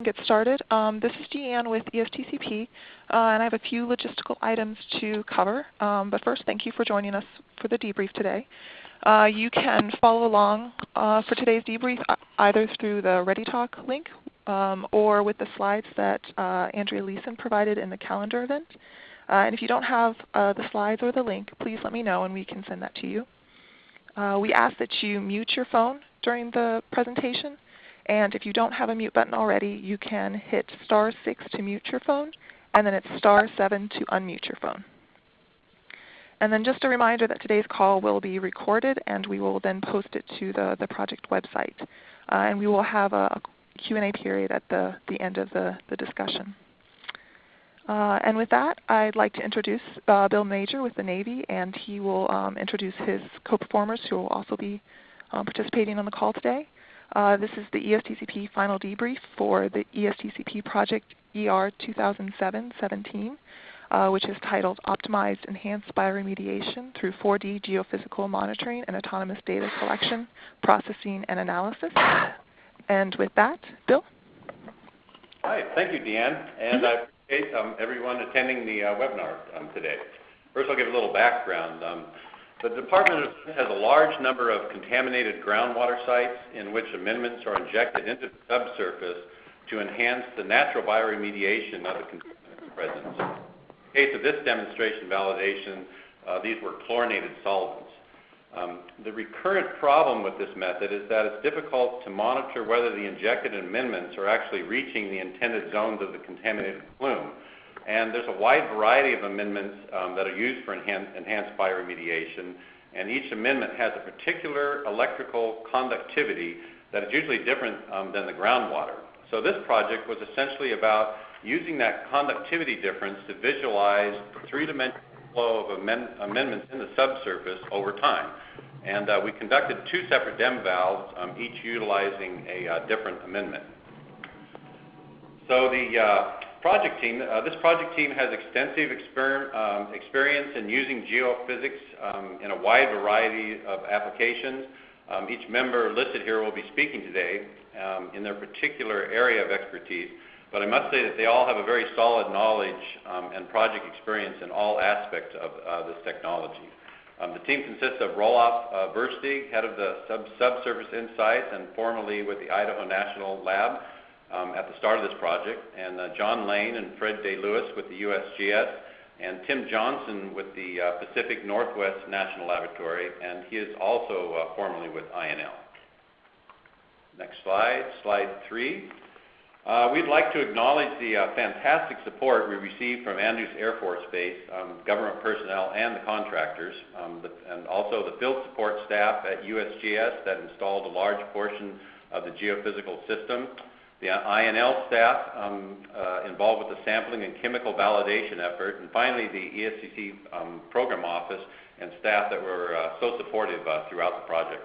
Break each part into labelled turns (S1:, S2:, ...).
S1: Get started. This is Deanne with ESTCP, and I have a few logistical items to cover. But first, thank you for joining us for the debrief today. You can follow along for today's debrief either through the ReadyTalk link or with the slides that Andrea Leeson provided in the calendar event. And if you don't have the slides or the link, please let me know and we can send that to you. We ask that you mute your phone during the presentation. And if you don't have a mute button already, you can hit *6 to mute your phone, and then it's *7 to unmute your phone. And then just a reminder that today's call will be recorded, and we will then post it to the project website. And we will have a Q&A period at the end of the discussion. And with that, I'd like to introduce Bill Major with the Navy, and he will introduce his co-performers who will also be participating on the call today. This is the ESTCP final debrief for the ESTCP project ER-200717, which is titled Optimized Enhanced Bioremediation through 4D Geophysical Monitoring and Autonomous Data Collection, Processing, and Analysis. And with that, Bill?
S2: Hi, thank you, Deanne. And I appreciate everyone attending the webinar today. First, I'll give a little background. The Department has a large number of contaminated groundwater sites in which amendments are injected into the subsurface to enhance the natural bioremediation of the contaminant presence. In the case of this demonstration validation, these were chlorinated solvents. The recurrent problem with this method is that it's difficult to monitor whether the injected amendments are actually reaching the intended zones of the contaminated plume. And there's a wide variety of amendments that are used for enhanced bioremediation, and each amendment has a particular electrical conductivity that is usually different than the groundwater. So this project was essentially about using that conductivity difference to visualize the three-dimensional flow of amendments in the subsurface over time. And we conducted two separate DEM valves, each utilizing a different amendment. So the this project team has extensive experience in using geophysics in a wide variety of applications. Each member listed here will be speaking today in their particular area of expertise, but I must say that they all have a very solid knowledge and project experience in all aspects of this technology. The team consists of Roloff Versteeg, head of the Subsurface Insights and formerly with the Idaho National Lab, at the start of this project, and John Lane and Fred Day Lewis with the USGS, and Tim Johnson with the Pacific Northwest National Laboratory, and he is also formerly with INL. Next slide, slide 3. We'd like to acknowledge the fantastic support we received from Andrews Air Force Base, government personnel, and the contractors, and also the field support staff at USGS that installed a large portion of the geophysical system, the INL staff involved with the sampling and chemical validation effort, and finally the ESTC program office and staff that were so supportive throughout the project.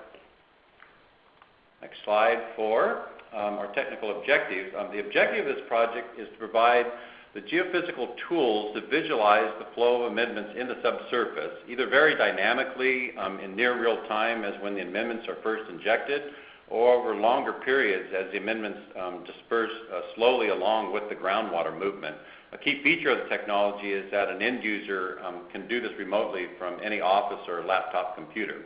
S2: Next slide, 4, our technical objectives. The objective of this project is to provide the geophysical tools to visualize the flow of amendments in the subsurface, either very dynamically in near real time as when the amendments are first injected, or over longer periods as the amendments disperse slowly along with the groundwater movement. A key feature of the technology is that an end user can do this remotely from any office or laptop computer.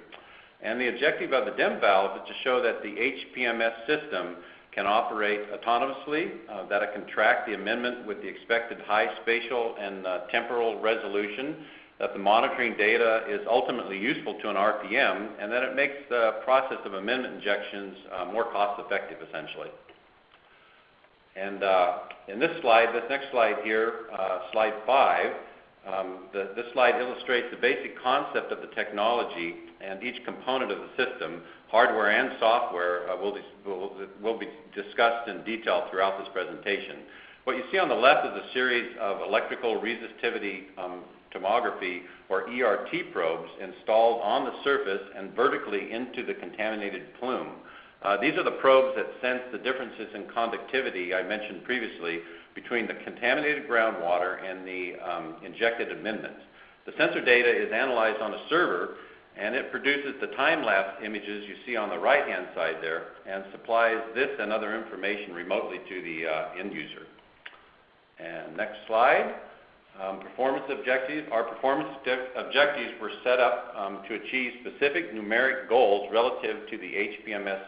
S2: And the objective of the DEM valve is to show that the HPMS system can operate autonomously, that it can track the amendment with the expected high spatial and temporal resolution, that the monitoring data is ultimately useful to an RPM, and that it makes the process of amendment injections more cost-effective, essentially. And in this slide, this next slide here, slide 5, this slide illustrates the basic concept of the technology, and each component of the system, hardware and software, will be discussed in detail throughout this presentation. What you see on the left is a series of electrical resistivity tomography, or ERT probes, installed on the surface and vertically into the contaminated plume. These are the probes that sense the differences in conductivity I mentioned previously between the contaminated groundwater and the injected amendments. The sensor data is analyzed on a server, and it produces the time-lapse images you see on the right-hand side there and supplies this and other information remotely to the end user. And next slide. Performance objectives. Our performance objectives were set up to achieve specific numeric goals relative to the HPMS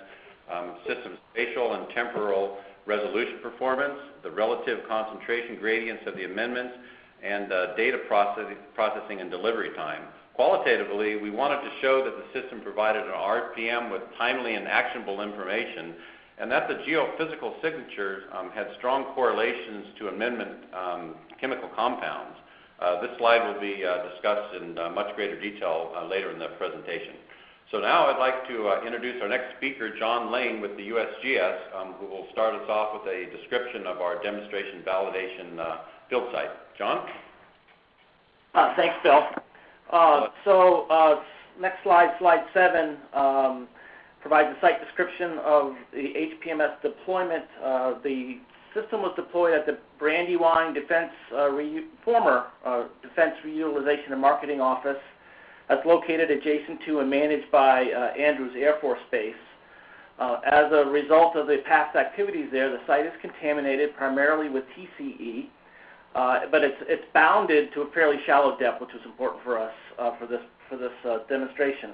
S2: system's spatial and temporal resolution performance, the relative concentration gradients of the amendments, and data processing and delivery time. Qualitatively, we wanted to show that the system provided an RPM with timely and actionable information, and that the geophysical signatures had strong correlations to amendment chemical compounds. This slide will be discussed in much greater detail later in the presentation. So now I'd like to introduce our next speaker, John Lane with the USGS, who will start us off with a description of our demonstration validation field site. John?
S3: Thanks, Bill. Next slide, slide 7, provides a site description of the HPMS deployment. The system was deployed at the Brandywine former Defense Reutilization and Marketing Office. That's located adjacent to and managed by Andrews Air Force Base. As a result of the past activities there, the site is contaminated primarily with TCE, but it's bounded to a fairly shallow depth, which was important for us for this demonstration.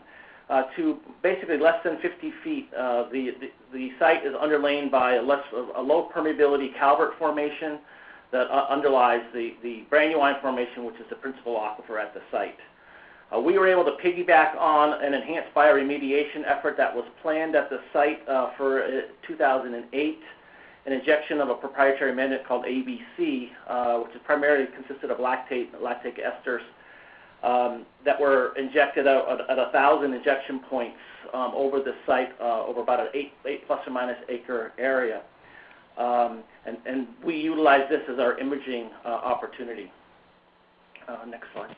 S3: To basically less than 50 feet, the site is underlain by a low permeability Calvert formation that underlies the Brandywine formation, which is the principal aquifer at the site. We were able to piggyback on an enhanced bioremediation effort that was planned at the site for 2008, an injection of a proprietary amendment called ABC, which is primarily consisted of lactic esters that were injected at 1,000 injection points over the site over about an 8 plus or minus acre area. And we utilize this as our imaging opportunity. Next slide.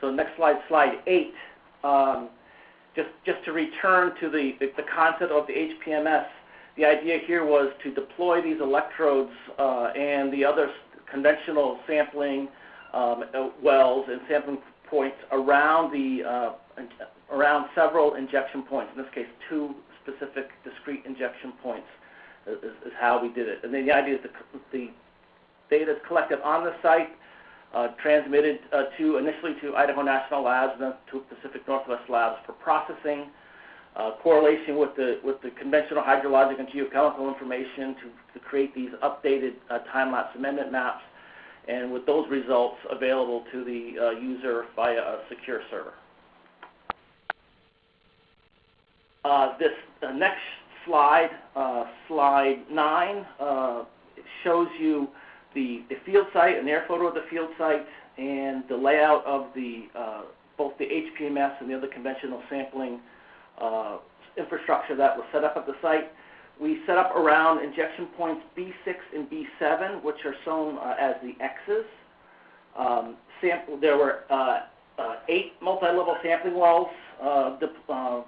S3: So next slide, slide 8. Just to return to the concept of the HPMS, the idea here was to deploy these electrodes and the other conventional sampling wells and sampling points around around several injection points. In this case, 2 specific discrete injection points is how we did it. And then the idea is the data is collected on the site, transmitted initially to Idaho National Labs, then to Pacific Northwest Labs for processing, correlation with the conventional hydrologic and geochemical information to create these updated time-lapse amendment maps, and with those results available to the user via a secure server. This next slide, slide 9, shows you the field site, an air photo of the field site, and the layout of both the HPMS and the other conventional sampling infrastructure that was set up at the site. We set up around injection points B6 and B7, which are shown as the X's. There were 8 multi-level sampling wells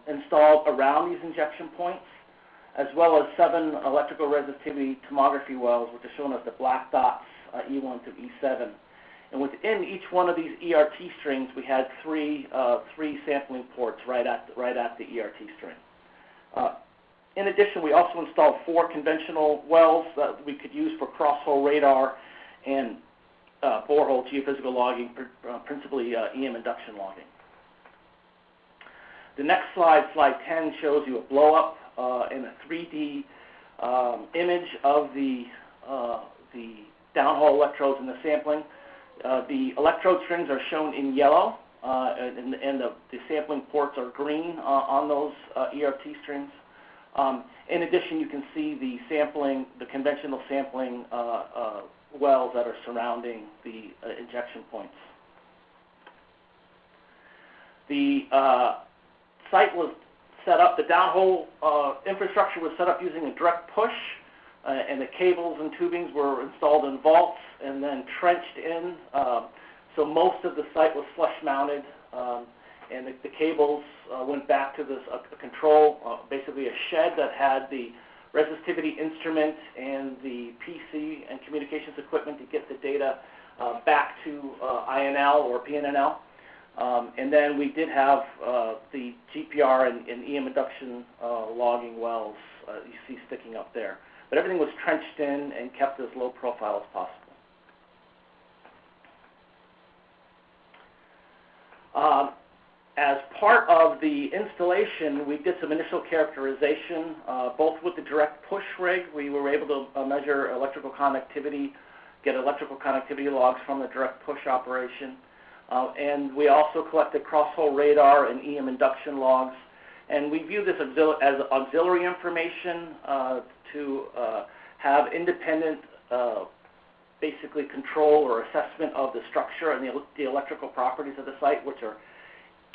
S3: installed around these injection points, as well as 7 electrical resistivity tomography wells, which are shown as the black dots, E1 to E7. And within each one of these ERT strings, we had three sampling ports right at the ERT string. In addition, we also installed 4 conventional wells that we could use for cross-hole radar and borehole geophysical logging, principally EM induction logging. The next slide, slide 10, shows you a blow-up in a 3D image of the downhole electrodes in the sampling. The electrode strings are shown in yellow, and the sampling ports are green on those ERT strings. In addition, you can see the conventional sampling wells that are surrounding the injection points. The site was set up, the downhole infrastructure was set up using a direct push, and the cables and tubings were installed in vaults and then trenched in. So most of the site was flush mounted, and the cables went back to this control, basically a shed that had the resistivity instrument and the PC and communications equipment to get the data back to INL or PNNL. And then we did have the GPR and EM induction logging wells you see sticking up there. But everything was trenched in and kept as low profile as possible. As part of the installation, we did some initial characterization, both with the direct push rig. We were able to measure electrical conductivity, get electrical conductivity logs from the direct push operation. And we also collected cross-hole radar and EM induction logs. And we view this as auxiliary information to have independent, basically control or assessment of the structure and the electrical properties of the site, which are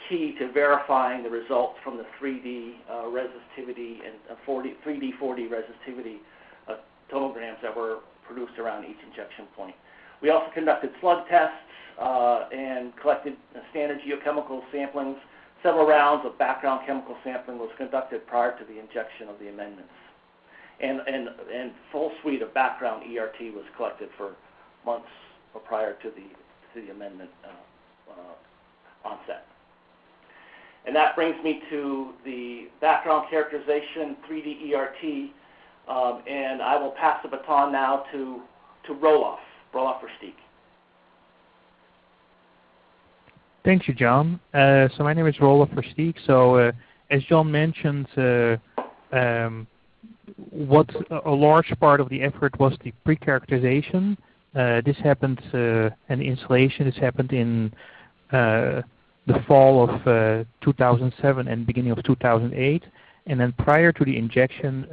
S3: key to verifying the results from the 3D resistivity and 3D 4D resistivity tomograms that were produced around each injection point. We also conducted slug tests and collected standard geochemical samplings. Several rounds of background chemical sampling was conducted prior to the injection of the amendments. And full suite of background ERT was collected for months prior to the amendment onset. And that brings me to the background characterization 3D ERT, and I will pass the baton now to Roelof Versteeg.
S4: Thank you, John. So my name is Roelof Versteeg. So as John mentioned, what a large part of the effort was the pre-characterization. This happened, and the installation, this happened in the fall of 2007 and beginning of 2008. And then prior to the injection,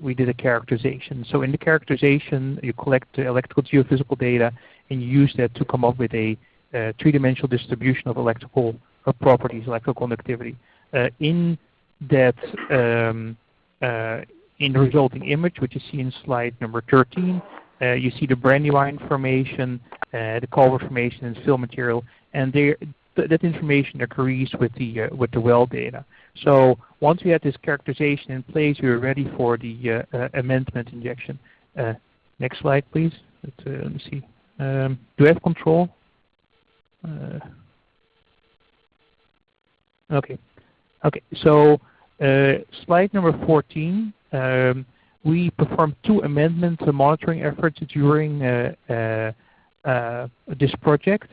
S4: we did a characterization. So in the characterization, you collect the electrical geophysical data and you use that to come up with a three-dimensional distribution of electrical properties, electrical conductivity. In that, in the resulting image, which you see in slide number 13, you see the Brandywine formation, the culvert formation, and fill material, and that information agrees with the well data. So once we had this characterization in place, we were ready for the amendment injection. Next slide, please. Let me see. Do I have control? Okay. So slide number 14. We performed 2 amendment monitoring efforts during this project.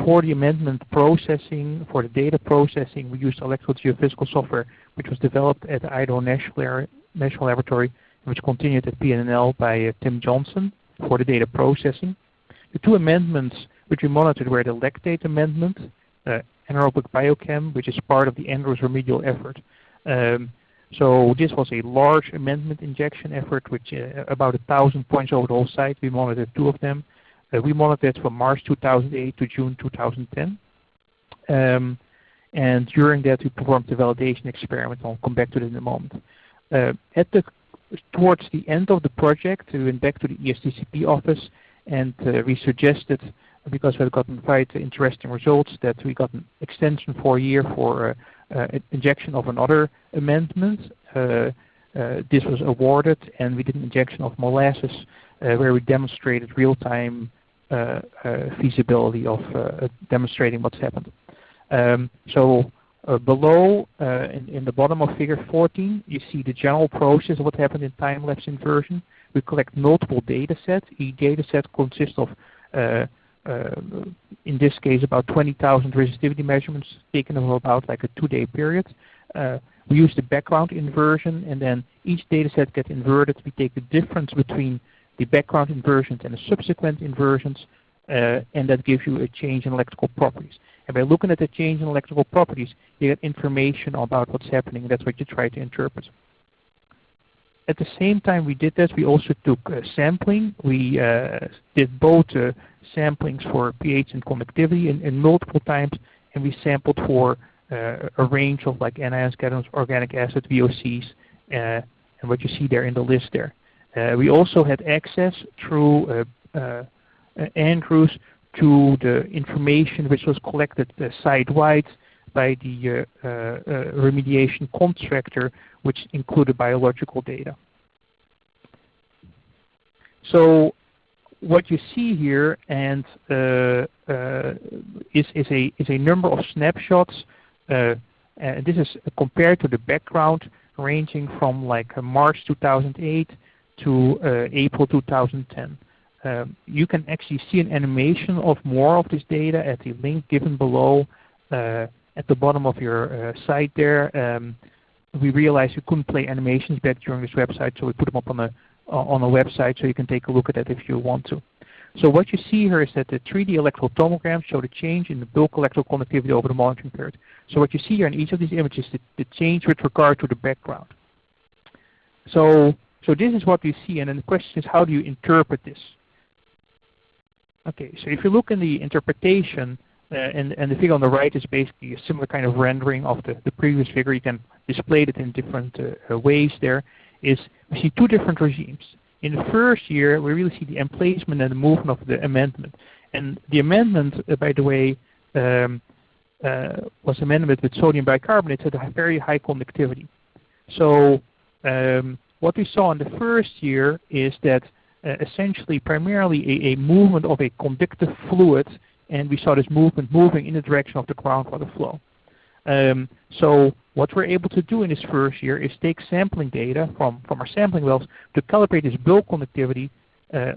S4: For the amendment processing, for the data processing, we used electrical geophysical software, which was developed at the Idaho National Laboratory, and which continued at PNNL by Tim Johnson for the data processing. The 2 amendments which we monitored were the lactate amendment, anaerobic biochem, which is part of the Andrews remedial effort. So this was a large amendment injection effort, which about 1,000 points over the whole site. We monitored 2 of them. We monitored from March 2008 to June 2010. And during that, we performed the validation experiment. I'll come back to that in a moment. Towards the end of the project, we went back to the ESTCP office, and we suggested, because we had gotten quite interesting results, that we got an extension for a year for injection of another amendment. This was awarded, and we did an injection of molasses where we demonstrated real-time feasibility of demonstrating what's happened. So below, in the bottom of figure 14, you see the general process of what happened in time-lapse inversion. We collect multiple data sets. Each data set consists of, in this case, about 20,000 resistivity measurements taken over about like a 2-day period. We use the background inversion, and then each data set gets inverted. We take the difference between the background inversions and the subsequent inversions, and that gives you a change in electrical properties. And by looking at the change in electrical properties, you get information about what's happening, and that's what you try to interpret. At the same time we did this, we also took sampling. We did both samplings for pH and conductivity in multiple times, and we sampled for a range of like anions, cations, organic acid, VOCs, and what you see there in the list there. We also had access through Andrews to the information which was collected site-wide by the remediation contractor, which included biological data. So what you see here and is a number of snapshots. This is compared to the background, ranging from like March 2008 to April 2010. You can actually see an animation of more of this data at the link given below at the bottom of your site there. We realized you couldn't play animations back during this website, so we put them up on a website so you can take a look at that if you want to. So what you see here is that the 3D electrical tomograms show the change in the bulk electrical conductivity over the monitoring period. So what you see here in each of these images is the change with regard to the background. So this is what we see, and then the question is, how do you interpret this? Okay, so if you look in the interpretation, and the figure on the right is basically a similar kind of rendering of the previous figure. You can display it in different ways there. We see two different regimes. In the first year, we really see the emplacement and the movement of the amendment. And the amendment, by the way, was amendment with sodium bicarbonate at a very high conductivity. So what we saw in the first year is that essentially primarily a movement of a conductive fluid, and we saw this movement moving in the direction of the groundwater flow. So what we're able to do in this first year is take sampling data from our sampling wells to calibrate this bulk conductivity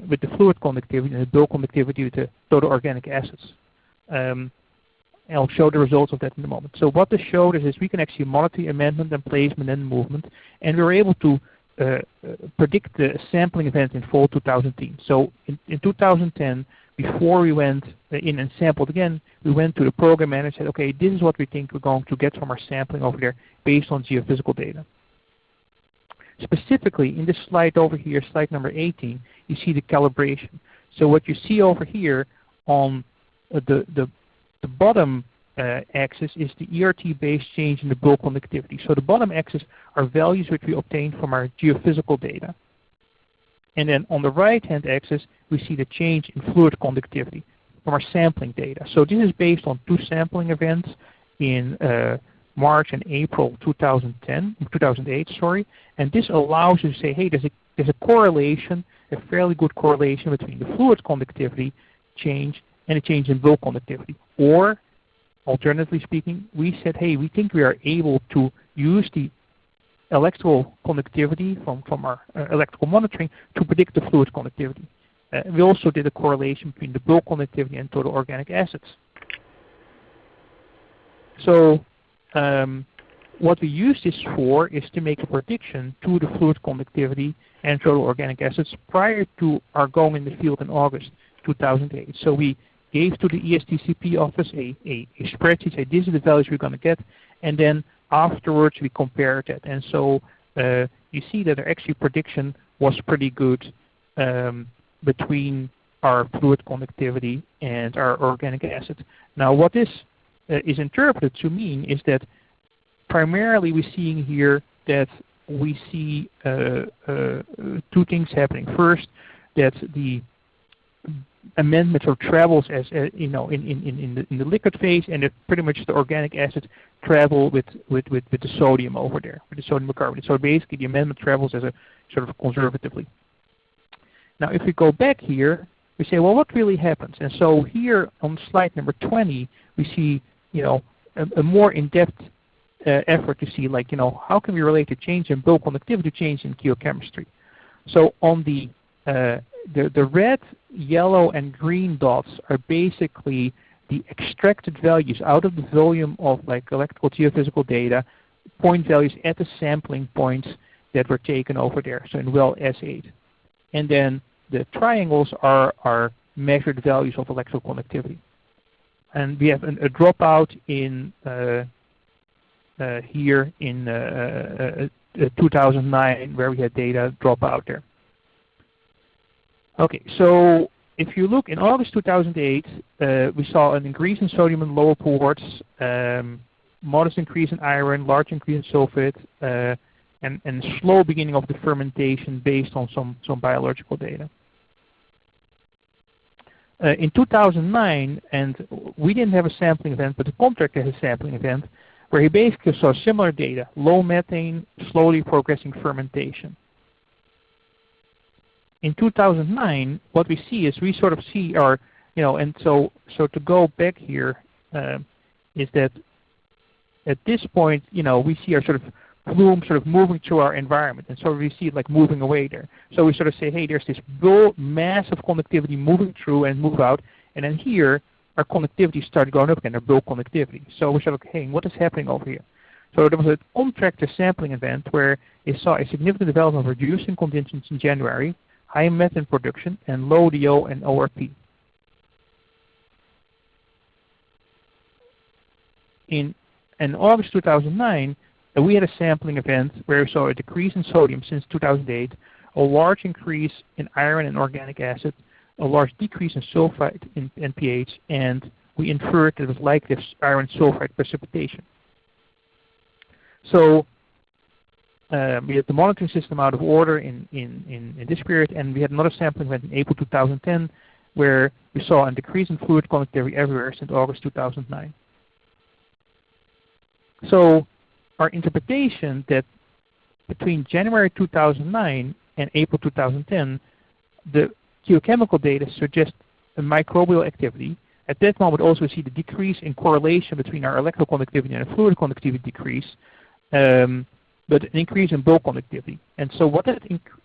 S4: with the fluid conductivity and the bulk conductivity with the total organic acids. And I'll show the results of that in a moment. So what this showed is we can actually monitor the amendment and placement and movement, and we were able to predict the sampling event in fall 2010. So in 2010, before we went in and sampled again, we went to the program manager and said, okay, this is what we think we're going to get from our sampling over there based on geophysical data. Specifically, in this slide over here, slide number 18, you see the calibration. So what you see over here on the bottom axis is the ERT-based change in the bulk conductivity. So the bottom axis are values which we obtained from our geophysical data. And then on the right-hand axis, we see the change in fluid conductivity from our sampling data. So this is based on two sampling events in March and April 2008, and this allows you to say, hey, there's a correlation, a fairly good correlation between the fluid conductivity change and a change in bulk conductivity. Or, alternatively speaking, we said, hey, we think we are able to use the electrical conductivity from our electrical monitoring to predict the fluid conductivity. We also did a correlation between the bulk conductivity and total organic acids. So what we use this for is to make a prediction to the fluid conductivity and total organic acids prior to our going in the field in August 2008. So we gave to the ESTCP office a spreadsheet, say this is the values we're going to get, and then afterwards we compared it. And so you see that our actually prediction was pretty good between our fluid conductivity and our organic acid. Now what this is interpreted to mean is that primarily we're seeing here that we see two things happening. First, that the amendment or travels as in the liquid phase, and that pretty much the organic acids travel with the sodium over there, with the sodium bicarbonate. So basically the amendment travels as a sort of conservatively. Now if we go back here, we say, well, what really happens? And so here on slide number 20, we see a more in-depth effort to see, like, how can we relate the change in bulk conductivity to change in geochemistry. So on the red, yellow, and green dots are basically the extracted values out of the volume of like electrical geophysical data, point values at the sampling points that were taken over there, so in well S8. And then the triangles are measured values of electrical conductivity. And we have a dropout in here in 2009 where we had data drop out there. Okay, so if you look in August 2008, we saw an increase in sodium in lower ports, modest increase in iron, large increase in sulfate, and slow beginning of the fermentation based on some biological data. In 2009, and we didn't have a sampling event, but the contractor had a sampling event where he basically saw similar data, low methane, slowly progressing fermentation. in 2009, what we see is we sort of see our, and so to go back here is that at this point, we see our sort of plume sort of moving through our environment, and so we see it like moving away there. So we sort of say, hey, there's this mass of conductivity moving through and move out, and then here our conductivity started going up again, our bulk conductivity. So we sort of, hey, what is happening over here? So there was a contractor sampling event where it saw a significant development of reducing conditions in January, high methane production, and low DO and ORP. In August 2009, we had a sampling event where we saw a decrease in sodium since 2008, a large increase in iron and organic acid, a large decrease in sulfite and pH, and we inferred that it was likely iron sulfide precipitation. So we had the monitoring system out of order in this period, and we had another sampling event in April 2010 where we saw a decrease in fluid conductivity everywhere since August 2009. So our interpretation that between January 2009 and April 2010, the geochemical data suggest a microbial activity. At that moment, also we see the decrease in correlation between our electroconductivity and our fluid conductivity decrease, but an increase in bulk conductivity. And so what that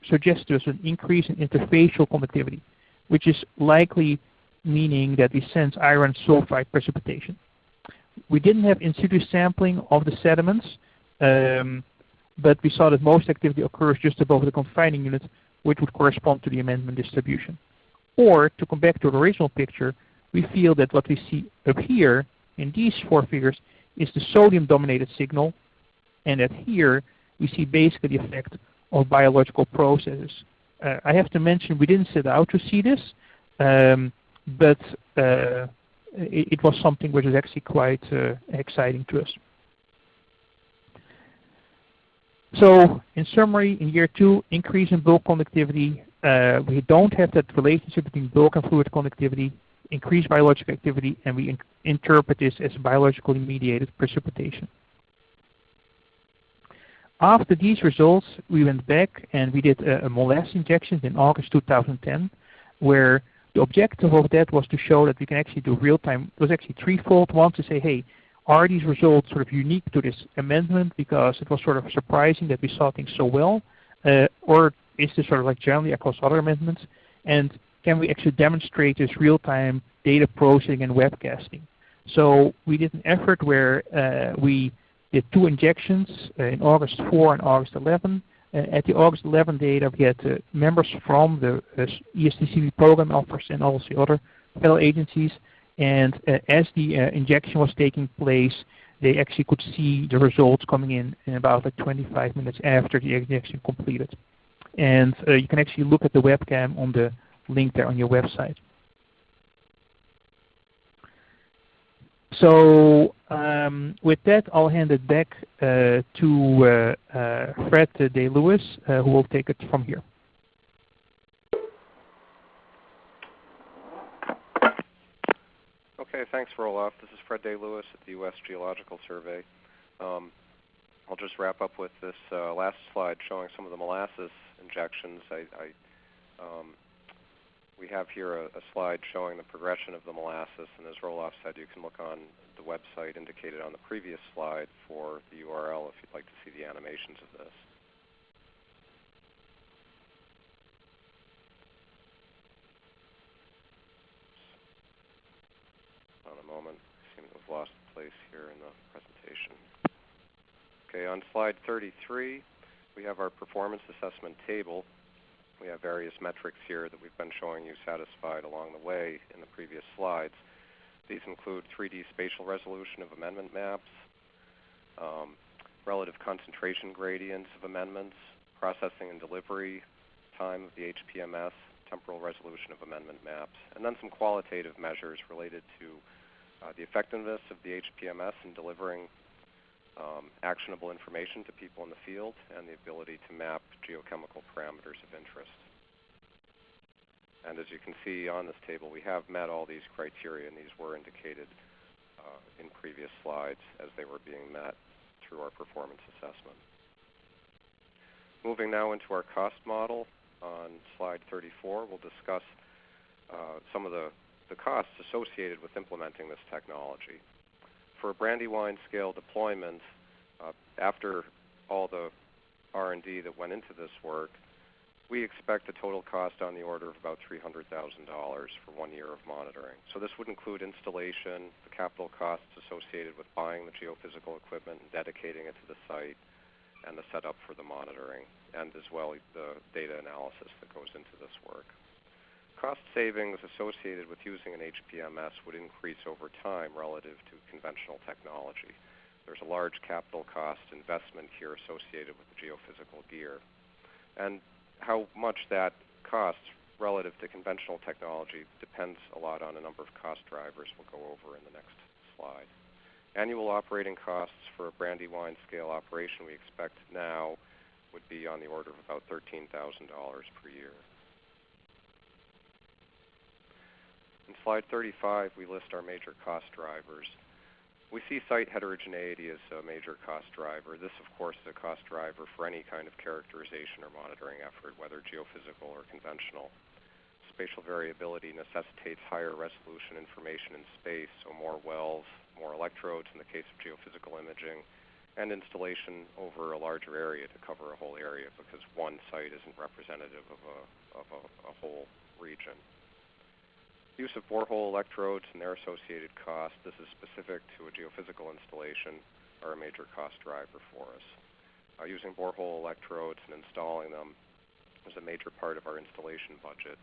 S4: suggests to us is an increase in interfacial conductivity, which is likely meaning that we sense iron sulfide precipitation. We didn't have in situ sampling of the sediments, but we saw that most activity occurs just above the confining unit, which would correspond to the amendment distribution. Or, to come back to the original picture, we feel that what we see up here in these four figures is the sodium-dominated signal, and that here we see basically the effect of biological processes. I have to mention we didn't set out to see this, but it was something which is actually quite exciting to us. So, in summary, in year 2, increase in bulk conductivity. We don't have that relationship between bulk and fluid conductivity, increased biological activity, and we interpret this as biologically mediated precipitation. After these results, we went back and we did a molasses injection in August 2010, where the objective of that was to show that we can actually do real-time. It was actually threefold. One, to say, hey, are these results sort of unique to this amendment because it was sort of surprising that we saw things so well, or is this sort of like generally across other amendments, and can we actually demonstrate this real-time data processing and webcasting? So we did an effort where we did 2 injections in August 4 and August 11. At the August 11 data, we had members from the ESTCP program office and also other federal agencies. And as the injection was taking place, they actually could see the results coming in about like 25 minutes after the injection completed. And you can actually look at the webcam on the link there on your website. So with that, I'll hand it back to Fred Day-Lewis, who will take it from here.
S5: Okay, thanks, Roelof. This is Fred Day-Lewis at the U.S. Geological Survey. I'll just wrap up with this last slide showing some of the molasses injections. We have here a slide showing the progression of the molasses, and as Roelof said, you can look on the website indicated on the previous slide for the URL if you'd like to see the animations of this. On a moment, I seem to have lost the place here in the presentation. Okay, on slide 33, we have our performance assessment table. We have various metrics here that we've been showing you satisfied along the way in the previous slides. These include 3D spatial resolution of amendment maps, relative concentration gradients of amendments, processing and delivery time of the HPMS, temporal resolution of amendment maps, and then some qualitative measures related to the effectiveness of the HPMS in delivering actionable information to people in the field and the ability to map geochemical parameters of interest. And as you can see on this table, we have met all these criteria, and these were indicated in previous slides as they were being met through our performance assessment. Moving now into our cost model, on slide 34, we'll discuss some of the costs associated with implementing this technology. For a Brandywine scale deployment, after all the R&D that went into this work, we expect a total cost on the order of about $300,000 for 1 year of monitoring. So this would include installation, the capital costs associated with buying the geophysical equipment and dedicating it to the site, and the setup for the monitoring, and as well the data analysis that goes into this work. Cost savings associated with using an HPMS would increase over time relative to conventional technology. There's a large capital cost investment here associated with the geophysical gear. And how much that costs relative to conventional technology depends a lot on a number of cost drivers we'll go over in the next slide. Annual operating costs for a Brandywine scale operation we expect now would be on the order of about $13,000 per year. In slide 35, we list our major cost drivers. We see site heterogeneity as a major cost driver. This, of course, is a cost driver for any kind of characterization or monitoring effort, whether geophysical or conventional. Spatial variability necessitates higher resolution information in space, so more wells, more electrodes in the case of geophysical imaging, and installation over a larger area to cover a whole area because one site isn't representative of a whole region. Use of borehole electrodes and their associated costs, this is specific to a geophysical installation, are a major cost driver for us. Using borehole electrodes and installing them is a major part of our installation budget.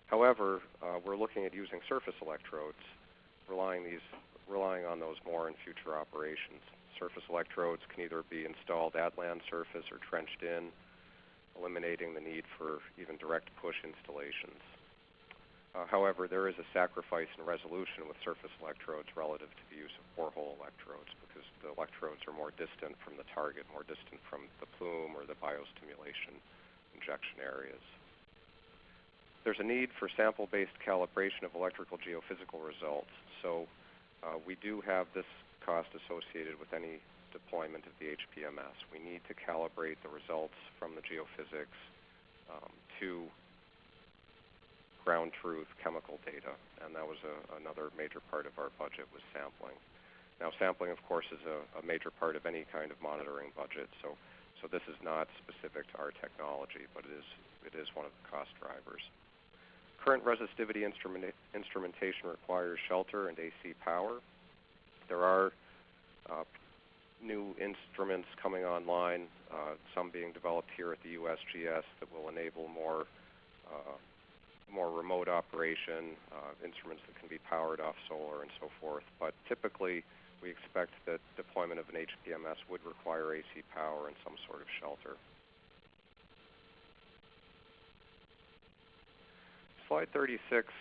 S5: However, we're looking at using surface electrodes, relying on those more in future operations. Surface electrodes can either be installed at land surface or trenched in, eliminating the need for even direct push installations. However, there is a sacrifice in resolution with surface electrodes relative to the use of borehole electrodes because the electrodes are more distant from the target, more distant from the plume or the biostimulation injection areas. There's a need for sample-based calibration of electrical geophysical results. So we do have this cost associated with any deployment of the HPMS. We need to calibrate the results from the geophysics to ground truth chemical data, and that was another major part of our budget was sampling. Now, sampling, of course, is a major part of any kind of monitoring budget, so this is not specific to our technology, but it is one of the cost drivers. Current resistivity instrumentation requires shelter and AC power. There are new instruments coming online, some being developed here at the USGS that will enable more remote operation, instruments that can be powered off solar and so forth. But typically, we expect that deployment of an HPMS would require AC power and some sort of shelter. Slide 36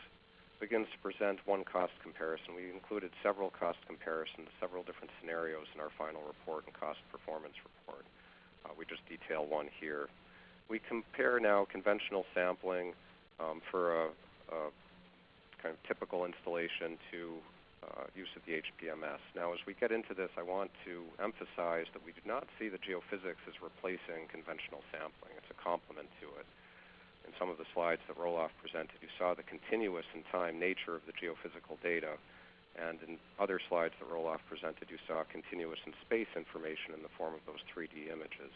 S5: begins to present one cost comparison. We included several cost comparisons, several different scenarios in our final report and cost performance report. We just detail one here. We compare now conventional sampling for a kind of typical installation to use of the HPMS. Now, as we get into this, I want to emphasize that we do not see the geophysics as replacing conventional sampling. It's a complement to it. In some of the slides that Roloff presented, you saw the continuous in time nature of the geophysical data. And in other slides that Roloff presented, you saw continuous in space information in the form of those 3D images.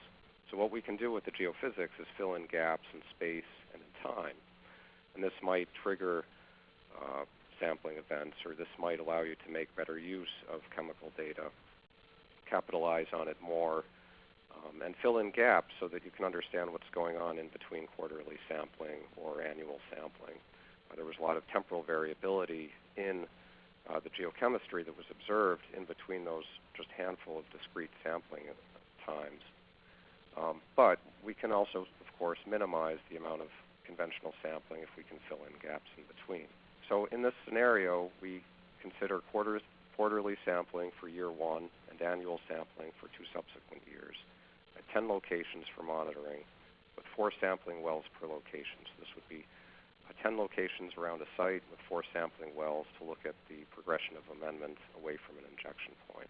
S5: So what we can do with the geophysics is fill in gaps in space and in time. And this might trigger sampling events, or this might allow you to make better use of chemical data, capitalize on it more, and fill in gaps so that you can understand what's going on in between quarterly sampling or annual sampling. There was a lot of temporal variability in the geochemistry that was observed in between those just handful of discrete sampling times. But we can also, of course, minimize the amount of conventional sampling if we can fill in gaps in between. So in this scenario, we consider quarterly sampling for year one and annual sampling for 2 subsequent years at 10 locations for monitoring with 4 sampling wells per location. So this would be 10 locations around a site with 4 sampling wells to look at the progression of amendment away from an injection point.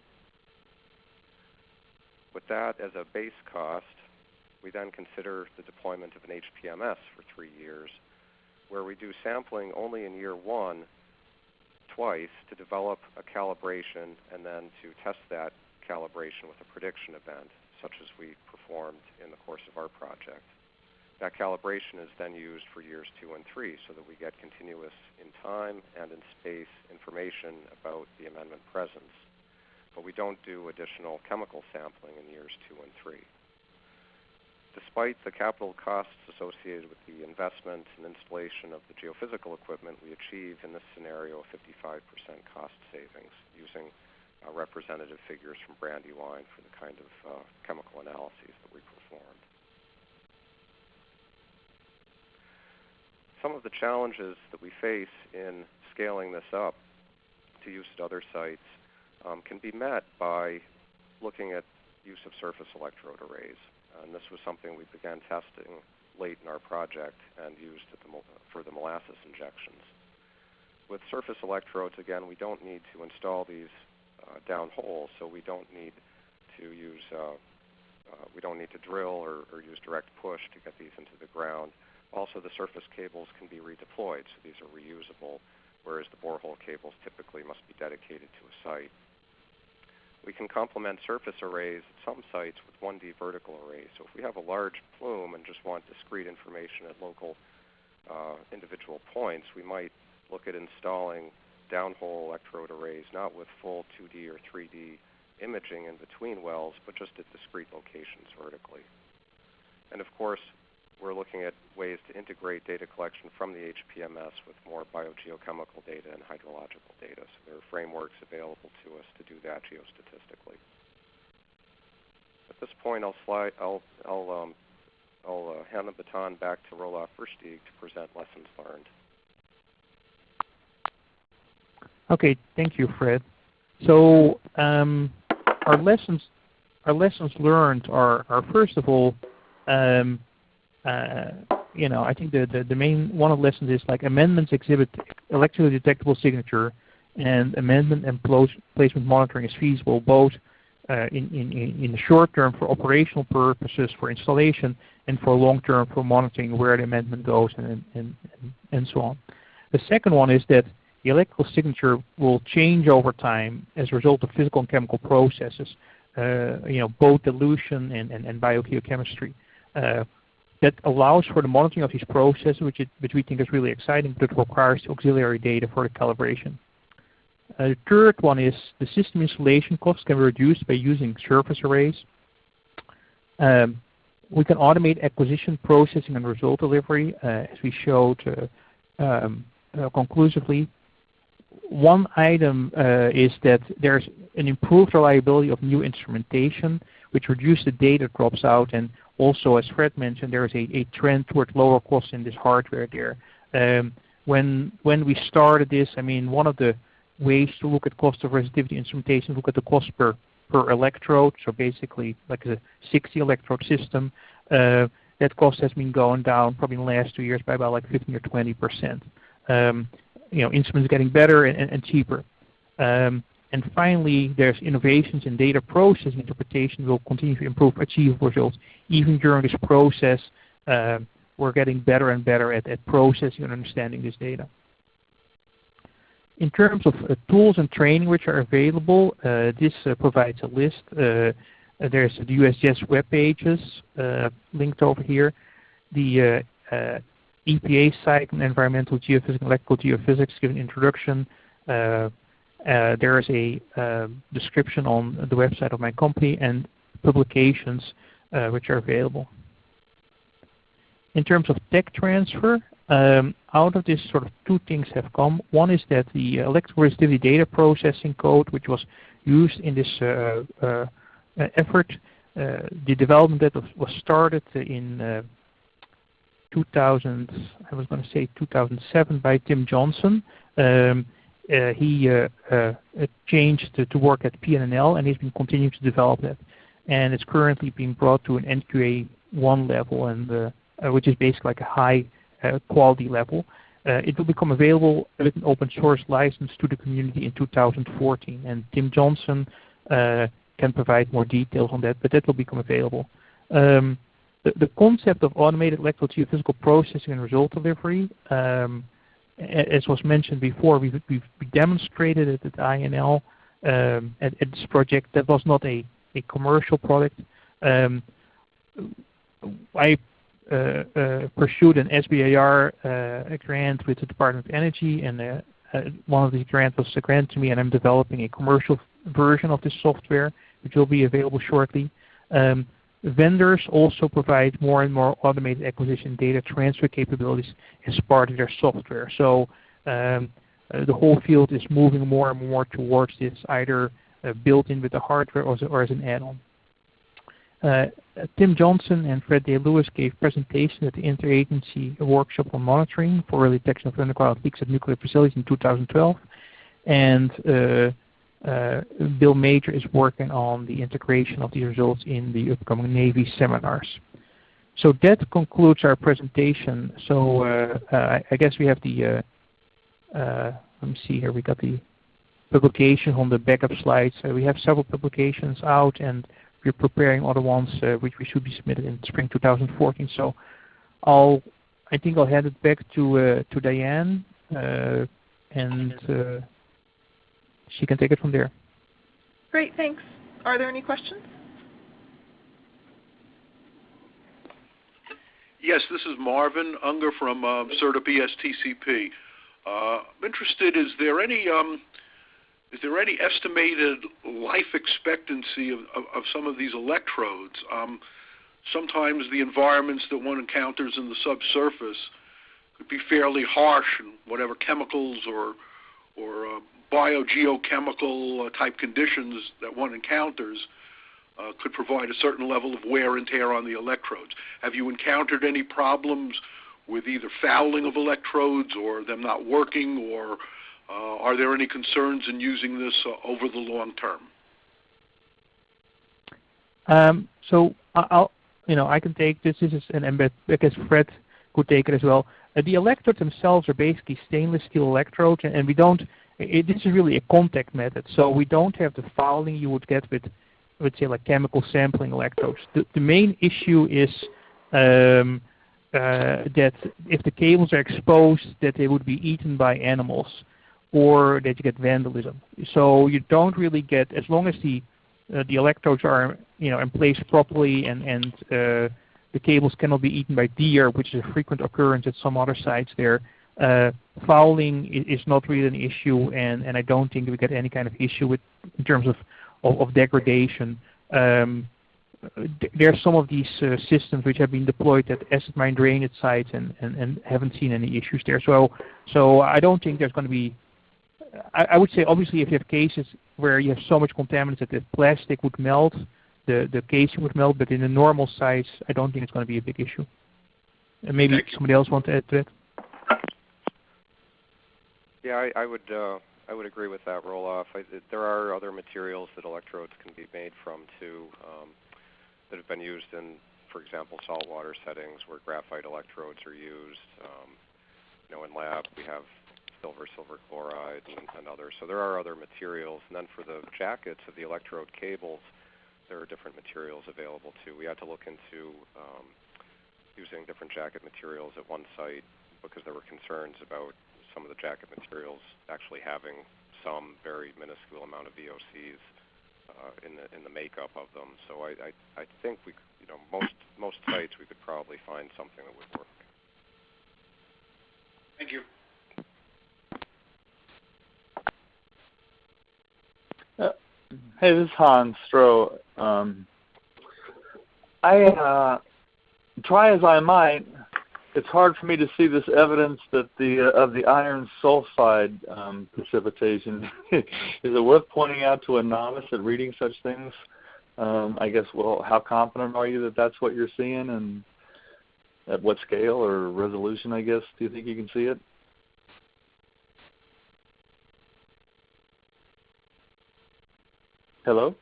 S5: With that as a base cost, We then consider the deployment of an HPMS for 3 years, where we do sampling only in year 1 twice to develop a calibration and then to test that calibration with a prediction event, such as we performed in the course of our project. That calibration is then used for years 2 and 3 so that we get continuous in time and in space information about the amendment presence. But we don't do additional chemical sampling in years 2 and 3. Despite the capital costs associated with the investment and installation of the geophysical equipment, we achieve in this scenario a 55% cost savings using representative figures from Brandywine for the kind of chemical analyses that we performed. Some of the challenges that we face in scaling this up to use at other sites can be met by looking at use of surface electrode arrays. And this was something we began testing late in our project and used for the molasses injections. With surface electrodes, again, we don't need to install these down hole, so we don't need to use drill or use direct push to get these into the ground. Also, the surface cables can be redeployed, so these are reusable, whereas the borehole cables typically must be dedicated to a site. We can complement surface arrays at some sites with 1D vertical arrays. So if we have a large plume and just want discrete information at local individual points, we might look at installing downhole electrode arrays, not with full 2D or 3D imaging in between wells, but just at discrete locations vertically. And of course, we're looking at ways to integrate data collection from the HPMS with more biogeochemical data and hydrological data. So there are frameworks available to us to do that geostatistically. At this point, I'll hand the baton back to Rolf Versteeg to present lessons learned.
S4: Okay, thank you, Fred. So our lessons learned are first of all, I think the main one of the lessons is like amendments exhibit electrically detectable signature, and amendment and placement monitoring is feasible both in the short term for operational purposes for installation and for long term for monitoring where the amendment goes and so on. The second one is that the electrical signature will change over time as a result of physical and chemical processes, both dilution and biogeochemistry. That allows for the monitoring of these processes, which we think is really exciting, but it requires auxiliary data for the calibration. The third one is the system installation costs can be reduced by using surface arrays. We can automate acquisition, processing, and result delivery, as we showed conclusively. One item is that there's an improved reliability of new instrumentation, which reduces the data that drops out, and also, as Fred mentioned, there is a trend toward lower costs in this hardware there. When we started this, I mean, one of the ways to look at cost of resistivity instrumentation, look at the cost per electrode, so basically like a 60 electrode system. That cost has been going down probably in the last 2 years by about like 15 or 20%. Instruments getting better and cheaper. And finally, there's innovations in data processing interpretation will continue to improve achievable results. Even during this process, we're getting better and better at processing and understanding this data. In terms of tools and training which are available, this provides a list. There's the USGS web pages linked over here. The EPA site on environmental geophysics and electrical geophysics give an introduction. There is a description on the website of my company and publications which are available. In terms of tech transfer, out of this sort of two things have come. One is that the electrical resistivity data processing code, which was used in this effort, the development that was started in 2007 by Tim Johnson. He changed to work at PNNL, and he's been continuing to develop that. And it's currently being brought to an NQA1 level, and which is basically like a high quality level. It will become available with an open source license to the community in 2014, and Tim Johnson can provide more details on that, but that will become available. The concept of automated electrode geophysical processing and result delivery, as was mentioned before, we demonstrated it at INL at this project. That was not a commercial product. I pursued an SBIR grant with the Department of Energy, and one of these grants was a grant to me, and I'm developing a commercial version of this software, which will be available shortly. Vendors also provide more and more automated acquisition data transfer capabilities as part of their software. So the whole field is moving more and more towards this, either built in with the hardware or as an add-on. Tim Johnson and Fred Day Lewis gave presentations at the Interagency Workshop on Monitoring for Early Detection of Underground Leaks at Nuclear Facilities in 2012. And Bill Major is working on the integration of these results in the upcoming Navy seminars. So that concludes our presentation. So I guess we have the, let me see here, we got the publication on the backup slides. We have several publications out, and we're preparing other ones which we should be submitted in spring 2014. So I think I'll hand it back to Diane, and she can take it from there.
S1: Great, thanks. Are there any questions?
S6: Yes, this is Marvin Unger from CERTA BSTCP. I'm interested, is there any estimated life expectancy of some of these electrodes? Sometimes the environments that one encounters in the subsurface could be fairly harsh, and whatever chemicals or biogeochemical type conditions that one encounters could provide a certain level of wear and tear on the electrodes. Have you encountered any problems with either fouling of electrodes or them not working, or are there any concerns in using this over the long term?
S4: So I can take this. This is an embed, because Fred could take it as well. The electrodes themselves are basically stainless steel electrodes, and we don't. This is really a contact method, so we don't have the fouling you would get with, let's say, like chemical sampling electrodes. The main issue is that if the cables are exposed, that they would be eaten by animals, or that you get vandalism. So you don't really get, as long as the electrodes are in place properly, and the cables cannot be eaten by deer, which is a frequent occurrence at some other sites there. Fouling is not really an issue, and I don't think we get any kind of issue with in terms of degradation. There are some of these systems which have been deployed at acid mine drainage sites and haven't seen any issues there. So I don't think there's going to be. I would say, obviously, if you have cases where you have so much contaminants that the plastic would melt, the casing would melt, but in a normal size, I don't think it's going to be a big issue. And maybe somebody else want to add to that?
S5: Yeah, I would agree with that, Roloff. There are other materials that electrodes can be made from too, that have been used in, for example, saltwater settings where graphite electrodes are used. In lab we have silver chloride, and others. So there are other materials. And then for the jackets of the electrode cables, there are different materials available too. We had to look into using different jacket materials at one site because there were concerns about some of the jacket materials actually having some very minuscule amount of VOCs in the makeup of them. So I think we, most sites we could probably find something that would work.
S6: Thank you.
S7: Hey, this is Hans Stroh. I try as I might, it's hard for me to see this evidence that of the iron sulfide precipitation. Is it worth pointing out to a novice at reading such things? I guess, well, how confident are you that that's what you're seeing, and at what scale or resolution, I guess, do you think you can see it? Hello?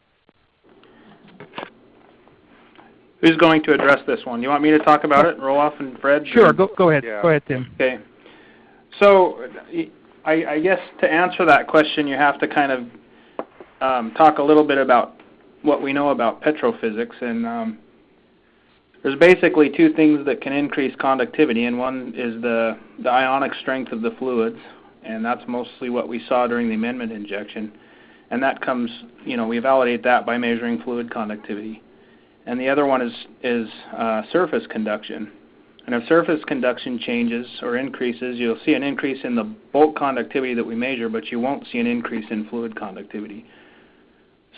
S8: Who's going to address this one? You want me to talk about it, Roloff and Fred?
S4: Sure, go ahead.
S5: Yeah.
S4: Go ahead, Tim.
S8: Okay. So I guess to answer that question, you have to kind of talk a little bit about what we know about petrophysics. And there's basically two things that can increase conductivity, and one is the ionic strength of the fluids, and that's mostly what we saw during the amendment injection. And that comes, we validate that by measuring fluid conductivity. And the other one is surface conduction. And if surface conduction changes or increases, you'll see an increase in the bulk conductivity that we measure, but you won't see an increase in fluid conductivity.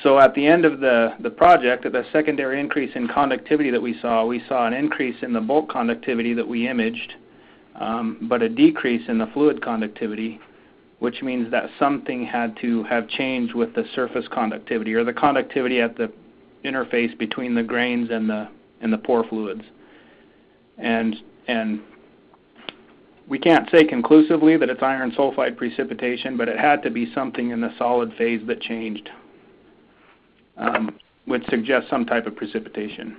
S8: So at the end of the project, at the secondary increase in conductivity that we saw an increase in the bulk conductivity that we imaged, but a decrease in the fluid conductivity, which means that something had to have changed with the surface conductivity, or the conductivity at the interface between the grains and the pore fluids. And we can't say conclusively that it's iron sulfide precipitation, but it had to be something in the solid phase that changed, would suggest some type of precipitation.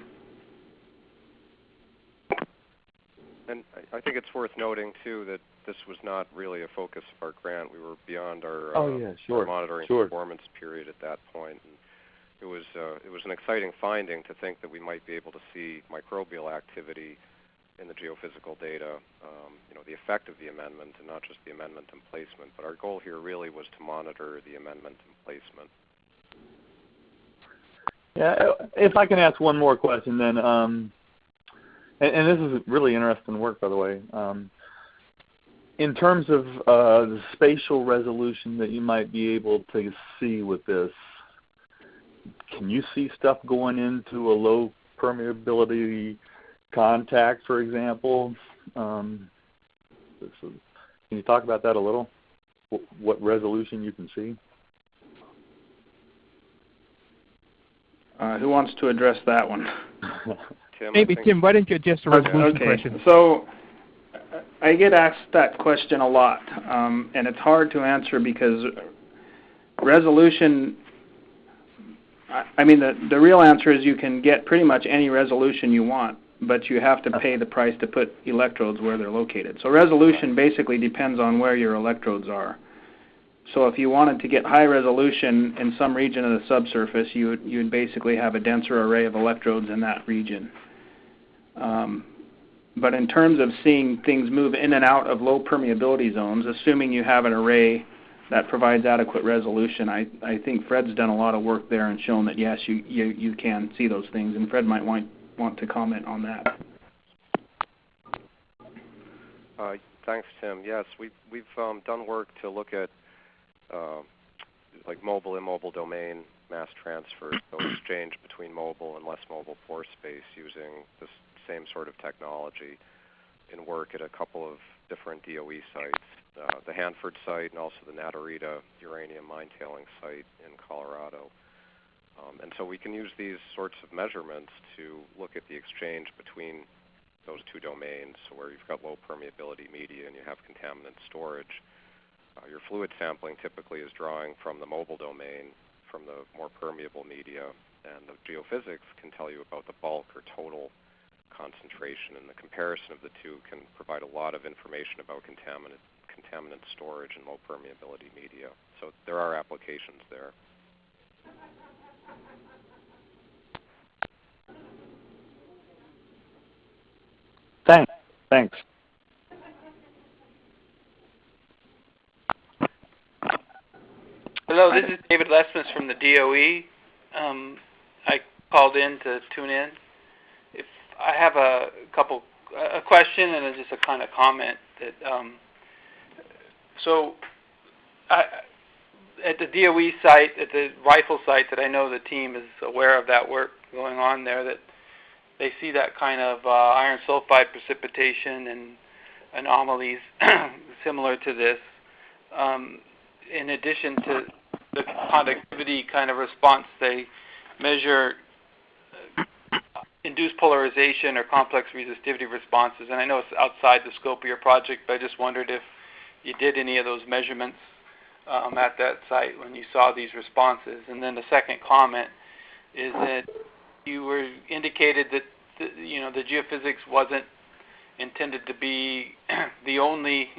S5: And I think it's worth noting, too, that this was not really a focus of our grant. We were beyond our, our monitoring performance period at that point. And it was an exciting finding to think that we might be able to see microbial activity in the geophysical data, the effect of the amendment, and not just the amendment and placement. But our goal here really was to monitor the amendment and placement.
S7: Yeah, if I can ask one more question then, and this is really interesting work, by the way. In terms of the spatial resolution that you might be able to see with this, can you see stuff going into a low permeability contact, for example? Can you talk about that a little? What resolution you can see?
S8: Who wants to address that one?
S5: Tim,
S4: Maybe Tim, why don't you address the resolution question?
S8: So I get asked that question a lot, and it's hard to answer because resolution, the real answer is you can get pretty much any resolution you want, but you have to pay the price to put electrodes where they're located. So resolution basically depends on where your electrodes are. So if you wanted to get high resolution in some region of the subsurface, you would basically have a denser array of electrodes in that region. But in terms of seeing things move in and out of low permeability zones, assuming you have an array that provides adequate resolution, I think Fred's done a lot of work there and shown that yes, you can see those things, and Fred might want to comment on that.
S5: Thanks, Tim. Yes, we've done work to look at like mobile immobile domain mass transfer, so exchange between mobile and less mobile pore space using this same sort of technology in work at a couple of different DOE sites, the Hanford site and also the Natarita uranium mine tailing site in Colorado. And so we can use these sorts of measurements to look at the exchange between those two domains, so where you've got low permeability media and you have contaminant storage. Your fluid sampling typically is drawing from the mobile domain, from the more permeable media, and the geophysics can tell you about the bulk or total concentration, and the comparison of the two can provide a lot of information about contaminant storage and low permeability media. So there are applications there.
S7: Thanks.
S9: Hello, this is David Lesmus from the DOE. I called in to tune in. If I have a question and just a kind of comment that at the DOE site, at the rifle site that I know the team is aware of that work going on there, that they see that kind of iron sulfide precipitation and anomalies similar to this. In addition to the conductivity kind of response, they measure induced polarization or complex resistivity responses. And I know it's outside the scope of your project, but I just wondered if you did any of those measurements at that site when you saw these responses. And then the second comment is that you were indicated that the geophysics wasn't intended to be the only.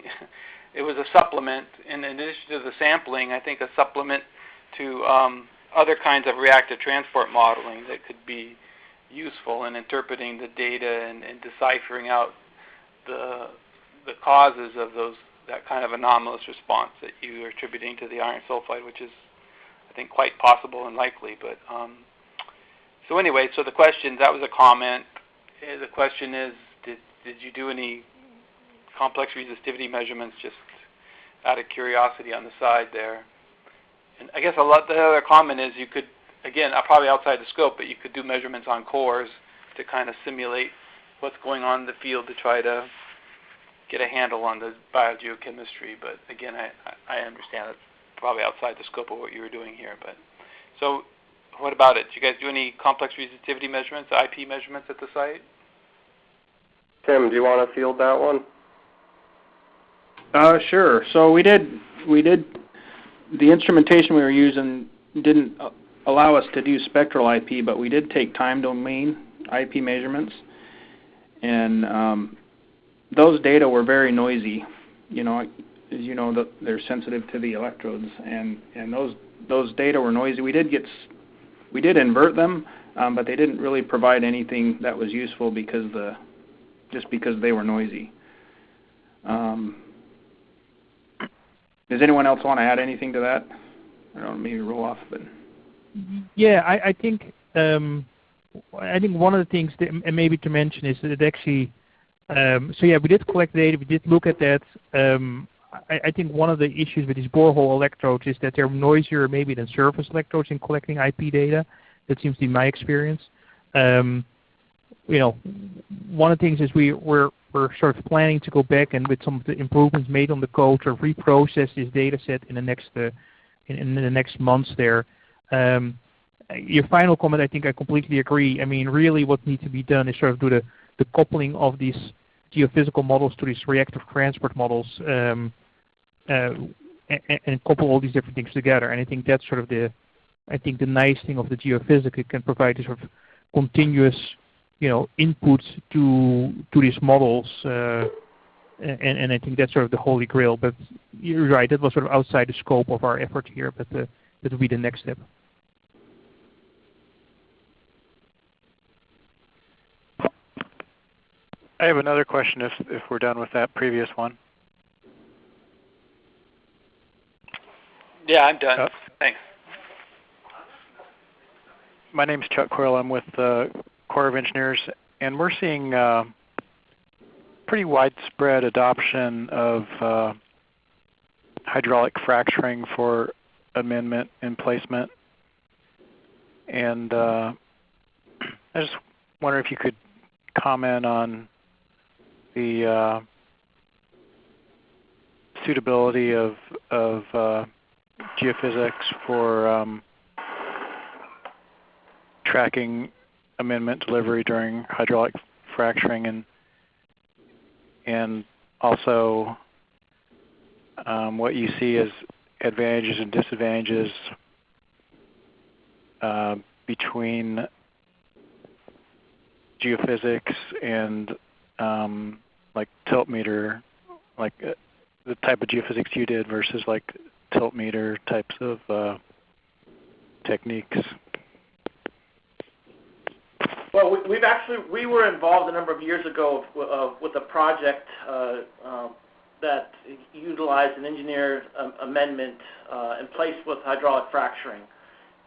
S9: It was a supplement, in addition to the sampling, I think a supplement to other kinds of reactive transport modeling that could be useful in interpreting the data and deciphering out the causes of that kind of anomalous response that you are attributing to the iron sulfide, which is, I think, quite possible and likely. But so anyway, so the question, that was a comment. The question is, did you do any complex resistivity measurements, just out of curiosity on the side there? And I guess the other comment is you could, again, probably outside the scope, but you could do measurements on cores to kind of simulate what's going on in the field to try to get a handle on the biogeochemistry. But again, I understand it's probably outside the scope of what you were doing here. But so what about it? Did you guys do any complex resistivity measurements, IP measurements at the site?
S5: Tim, do you want to field that one?
S8: Sure. So we did. The instrumentation we were using didn't allow us to do spectral IP, but we did take time domain IP measurements, and those data were very noisy. You know, as you know, they're sensitive to the electrodes, and those data were noisy. We did invert them, but they didn't really provide anything that was useful just because they were noisy. Does anyone else want to add anything to that? I don't know, maybe roll off, but.
S4: Yeah, I think one of the things that, and maybe to mention, is that it actually. So yeah, we did collect data. We did look at that. I think one of the issues with these borehole electrodes is that they're noisier maybe than surface electrodes in collecting IP data. That seems to be my experience. You know, one of the things is we're sort of planning to go back and with some of the improvements made on the code, sort of reprocess this data set in the next months there. Your final comment, I think I completely agree. I mean, really what needs to be done is sort of do the coupling of these geophysical models to these reactive transport models and couple all these different things together. And I think that's sort of the nice thing of the geophysics. It can provide this sort of continuous, you know, inputs to these models, and I think that's sort of the holy grail. But you're right, that was sort of outside the scope of our effort here, but that will be the next step.
S10: I have another question if we're done with that previous one.
S9: Yeah, I'm done. Thanks.
S10: My name's Chuck Coyle. I'm with the Corps of Engineers, and we're seeing pretty widespread adoption of hydraulic fracturing for amendment and placement. And I just wonder if you could comment on the suitability of geophysics for tracking amendment delivery during hydraulic fracturing, and also what you see as advantages and disadvantages between geophysics and like tilt meter, like the type of geophysics you did versus like tilt meter types of techniques.
S3: Well, we were involved a number of years ago with a project that utilized an engineered amendment in place with hydraulic fracturing.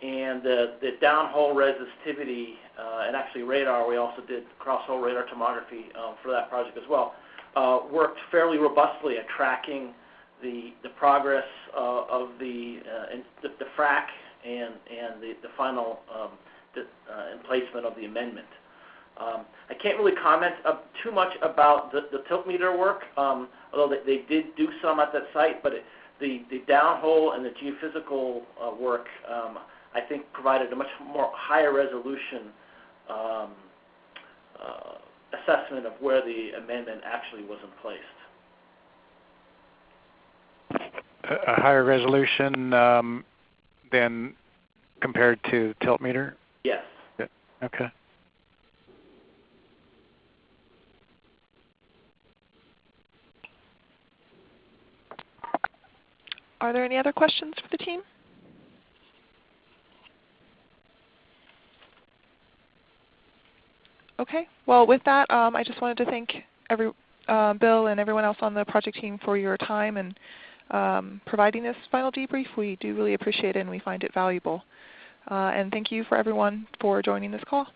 S3: And the downhole resistivity and actually radar, we also did cross-hole radar tomography for that project as well, worked fairly robustly at tracking the progress of the frac and the final emplacement of the amendment. I can't really comment too much about the tilt meter work, although they did do some at that site, but the downhole and the geophysical work I think provided a much more higher resolution assessment of where the amendment actually was placed.
S10: A higher resolution than compared to tilt meter?
S3: Yes.
S10: Yeah. Okay.
S1: Are there any other questions for the team? Okay. Well, with that, I just wanted to thank Bill and everyone else on the project team for your time and providing this final debrief. We do really appreciate it and we find it valuable. And thank you for everyone for joining this call.